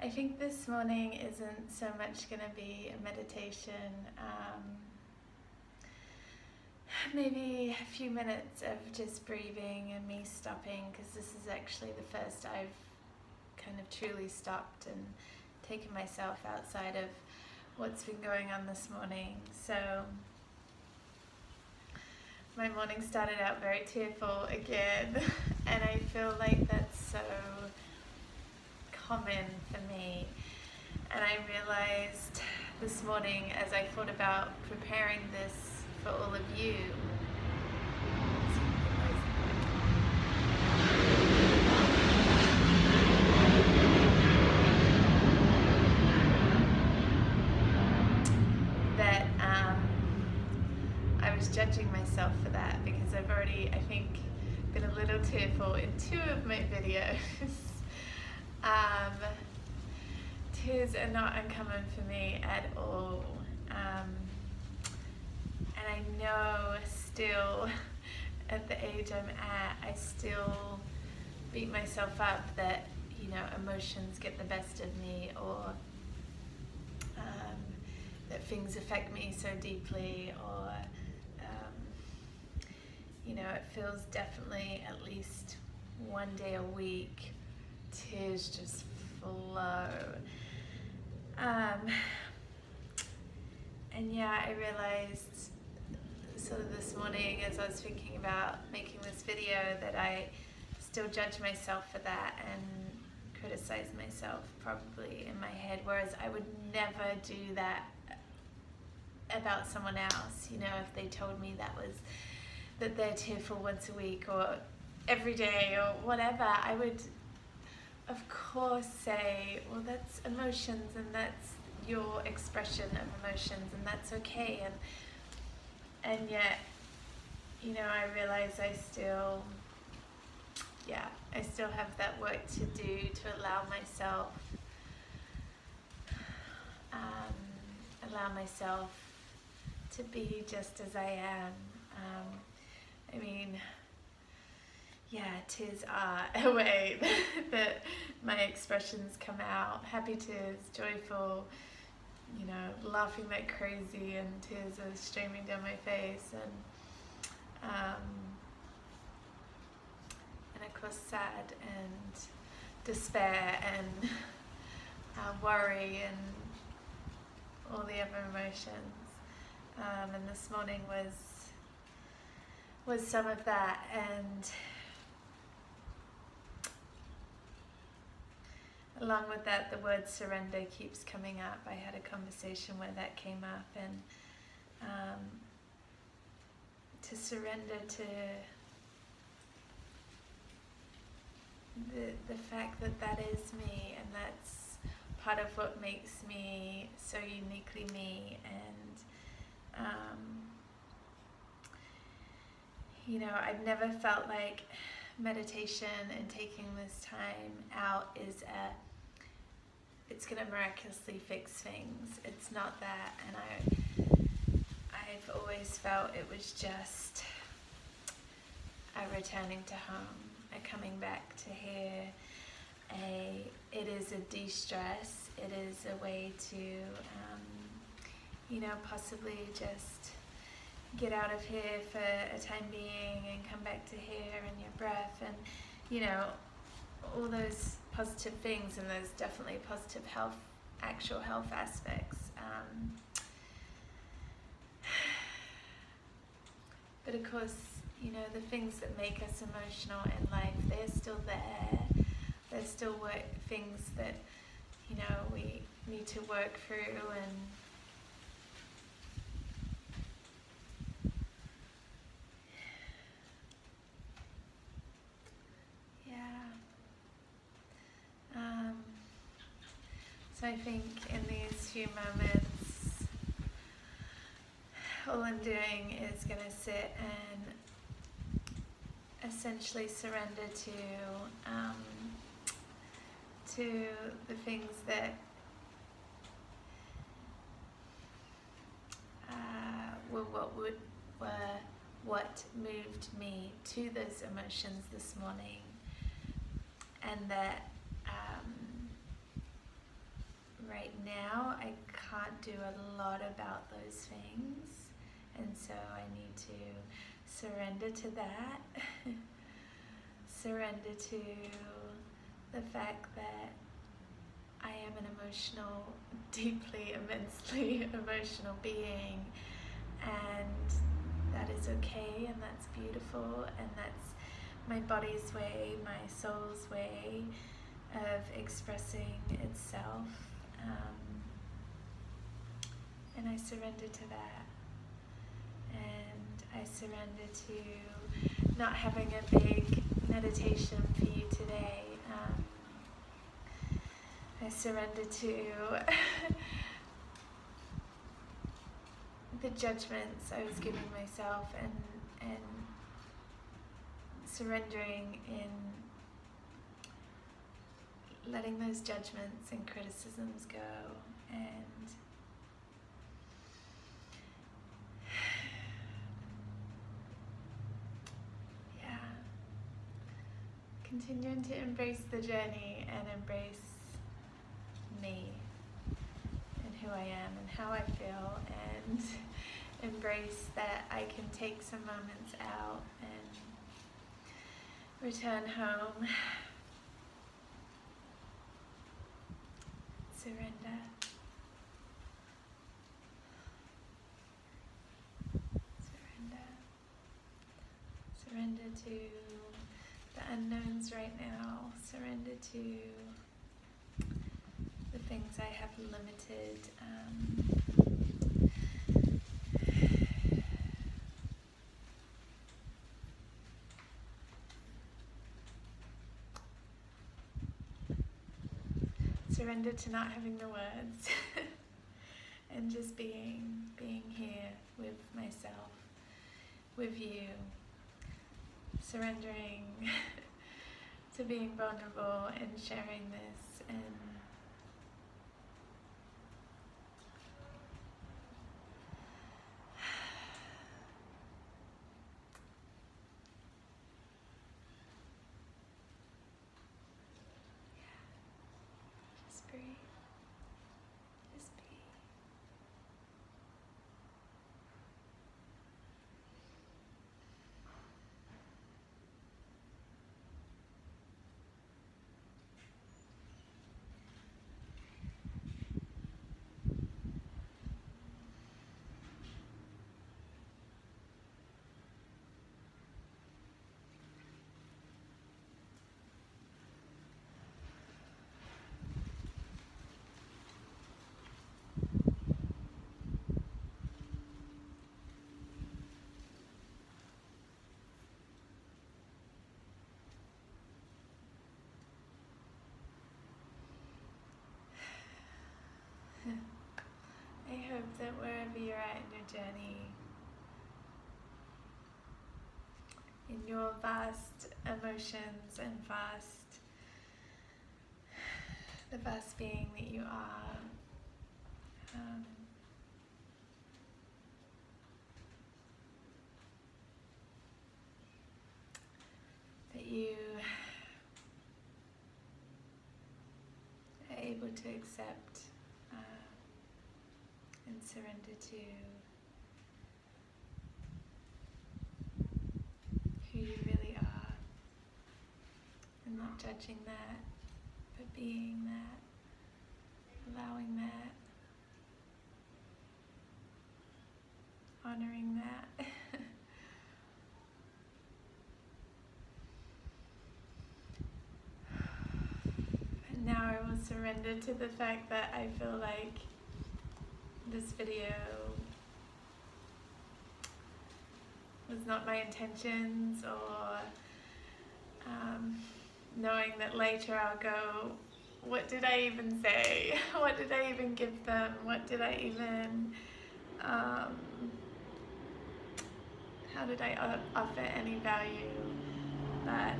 I think this morning isn't so much going to be a meditation. Maybe a few minutes of just breathing and me stopping, because this is actually the first I've kind of truly stopped and taken myself outside of what's been going on this morning. So my morning started out very tearful again, and I feel like that's so common for me. And I realized this morning, as I thought about preparing this for all of you, that I was judging myself for that, because I've already, I think, been a little tearful in 2 of my videos. Tears are not uncommon for me at all, and I know still at the age I'm at, I still beat myself up that, you know, emotions get the best of me, or that things affect me so deeply, or you know, it feels definitely at least one day a week tears just flow. And yeah, I realized sort of this morning, as I was thinking about making this video, that I still judge myself for that and criticize myself probably in my head, whereas I would never do that about someone else. You know, if they told me that they're tearful once a week or every day or whatever, I would of course say, well, that's emotions, and that's your expression of emotions, and that's okay. And yet, you know, I realize I still have that work to do to allow myself to be just as I am. I mean, yeah, tears are a way that my expressions come out. Happy tears, joyful, you know, laughing like crazy, and tears are streaming down my face, and of course sad and despair and worry and all the other emotions. And this morning was some of that, and along with that, the word surrender keeps coming up. I had a conversation where that came up, and to surrender to the fact that that is me, and that's part of what makes me so uniquely me. And you know, I've never felt like meditation and taking this time out is it's going to miraculously fix things. It's not that. And I've always felt it was just a returning to home, a coming back to here. It is a de-stress. It is a way to, you know, possibly just get out of here for a time being and come back to here and your breath, and, you know, all those positive things. And there's definitely positive health, actual health aspects. But of course, you know, the things that make us emotional in life, they're still there. There's still things that, you know, we need to work through. And so I think in these few moments, all I'm doing is going to sit and essentially surrender to the things that were what moved me to those emotions this morning, and that right now I can't do a lot about those things, and so I need to surrender to that. Surrender to the fact that I am an emotional, deeply, immensely emotional being, and that is okay, and that's beautiful, and that's my body's way, my soul's way of expressing itself, and I surrender to that. And I surrender to not having a big meditation for you today. I surrender to the judgments I was giving myself, and surrendering in letting those judgments and criticisms go, and yeah, continuing to embrace the journey and embrace me and who I am and how I feel, and embrace that I can take some moments out and return home. Surrender. Surrender. Surrender to the unknowns right now. Surrender to the things I have limited. Surrender to not having the words and just being here with myself, with you. Surrendering to being vulnerable and sharing this, and just breathe. Just be. I hope that wherever you're at in your journey, in your vast emotions and the vast being that you are, that you are able to accept and surrender to who you really are, and not judging that, but being that, allowing that, honoring that. And now I will surrender to the fact that I feel like this video was not my intentions, or knowing that later I'll go, what did I even say? What did I even give them? What did I even, how did I offer any value? But